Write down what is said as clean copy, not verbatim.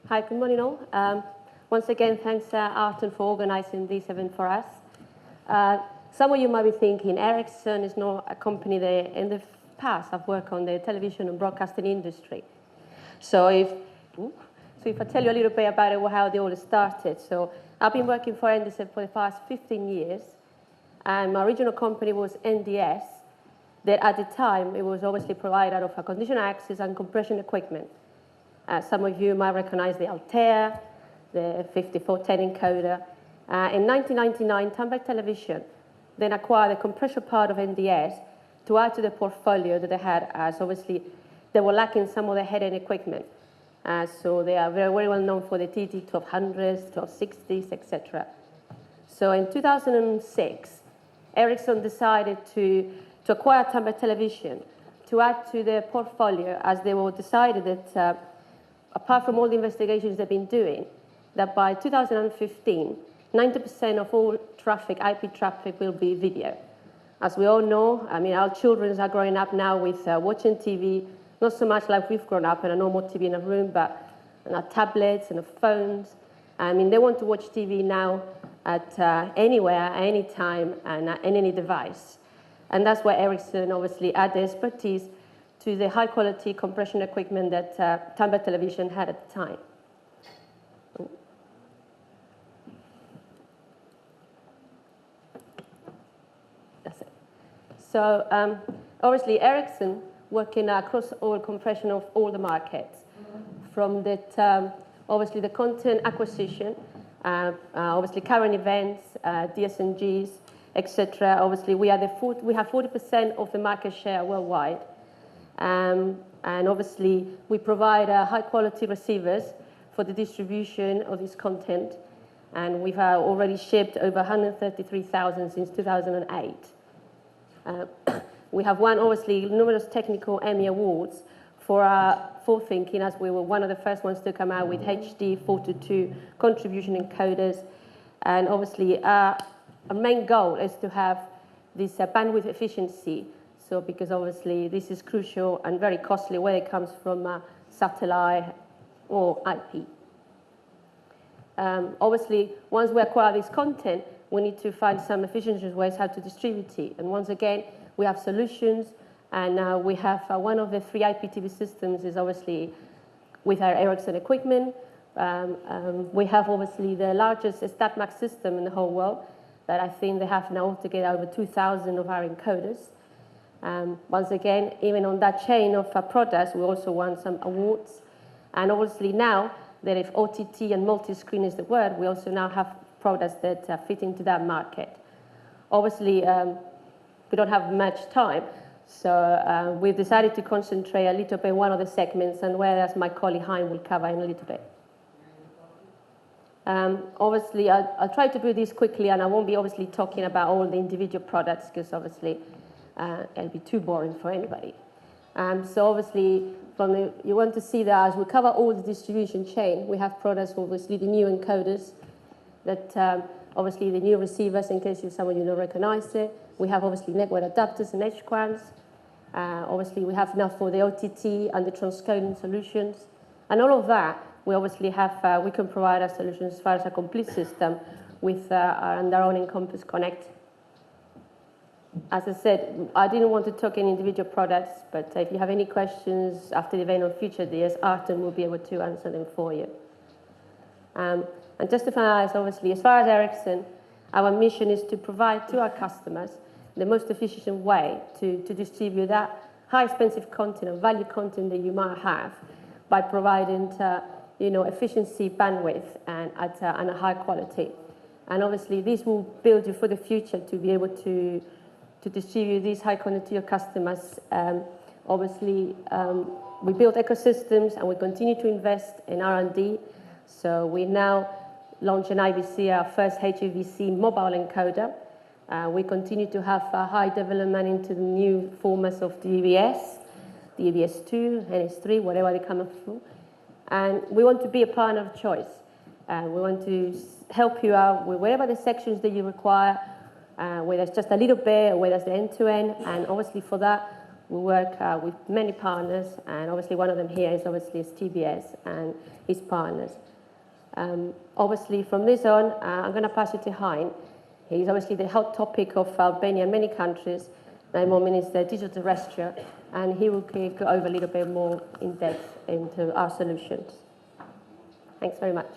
Hi, good morning all. Once again, thanks Arton for organising this event for us. Some of you might be thinking Ericsson is not a company that in the past I've worked on the television and broadcasting industry. So if I tell you a little bit about it, how they all started. So I've been working for NDC for the past 15 years, and my original company was NDS, that at the time it was obviously provider of a conditional access and compression equipment. Some of you might recognize the Altair, the 5410 encoder. In 1999, Turnback Television then acquired the compression part of NDS to add to the portfolio that they had, as obviously they were lacking some of the head-end equipment. So they are very, very well known for the TT1200s, 1260s, etc. So in 2006, Ericsson decided to acquire Turnback Television to add to their portfolio, as they were decided that apart from all the investigations they've been doing, that by 2015, 90% of all traffic, IP traffic, will be video. As we all know, I mean, our children are growing up now with watching TV, not so much like we've grown up in a normal TV in a room, but on our tablets and our phones. I mean, they want to watch TV now at anywhere, any time, and on any device. And that's where Ericsson obviously added expertise to the high-quality compression equipment that Turnback Television had at the time. That's it. So obviously, Ericsson working across all compression of all the markets, from that obviously the content acquisition, obviously current events, DSNGs, etc. Obviously, we have 40% of the market share worldwide. And obviously, we provide high-quality receivers for the distribution of this content. And we've already shipped over 133,000 since 2008. We have won, obviously, numerous technical Emmy awards for our forward-thinking, as we were one of the first ones to come out with HD 422 contribution encoders. And obviously, our main goal is to have this bandwidth efficiency. So because obviously this is crucial and very costly, whether it comes from satellite or IP. Obviously, once we acquire this content, we need to find some efficient ways how to distribute it. And once again, we have solutions, and we have one of the 3 IPTV systems is obviously with our Ericsson equipment. We have obviously the largest StatMax system in the whole world, that I think they have now altogether over 2,000 of our encoders. Once again, even on that chain of products, we also won some awards. And obviously now that if OTT and multi-screen is the word, we also now have products that fit into that market. Obviously, we don't have much time, so we've decided to concentrate a little bit on one of the segments, and whereas my colleague Hein will cover in a little bit. Obviously, I'll try to do this quickly, and I won't be obviously talking about all the individual products, because obviously it'll be too boring for anybody. So obviously, you want to see that as we cover all the distribution chain, we have products, obviously the new encoders, that obviously the new receivers, in case some of you don't recognize it. We have obviously network adapters and HQAMs. Obviously, we have now for the OTT and the transcoding solutions. And all of that, we obviously have, we can provide our solutions as far as a complete system with our own Encompass Connect. As I said, I didn't want to talk in individual products, but if you have any questions after the event on future years, Arton will be able to answer them for you. And just to finalize, obviously, as far as Ericsson, our mission is to provide to our customers the most efficient way to distribute that high expensive content and value content that you might have by providing efficiency, bandwidth, and at a high quality. And obviously, this will build you for the future to be able to distribute these high quality to your customers. Obviously, we build ecosystems, and we continue to invest in R&D. So we now launch an IVC, our first HEVC mobile encoder. We continue to have high development into the new formats of DBS, DBS2, NS3, whatever they come through. And we want to be a partner of choice. We want to help you out with whatever the sections that you require, whether it's just a little bit or whether it's the end-to-end. And obviously for that, We work with many partners, and obviously one of them here is obviously TBS and his partners. Obviously from this on, I'm going to pass you to Hein. He's obviously the hot topic of Albania in many countries. At the moment is the digital terrestrial, and he will go over a little bit more in depth into our solutions. Thanks very much.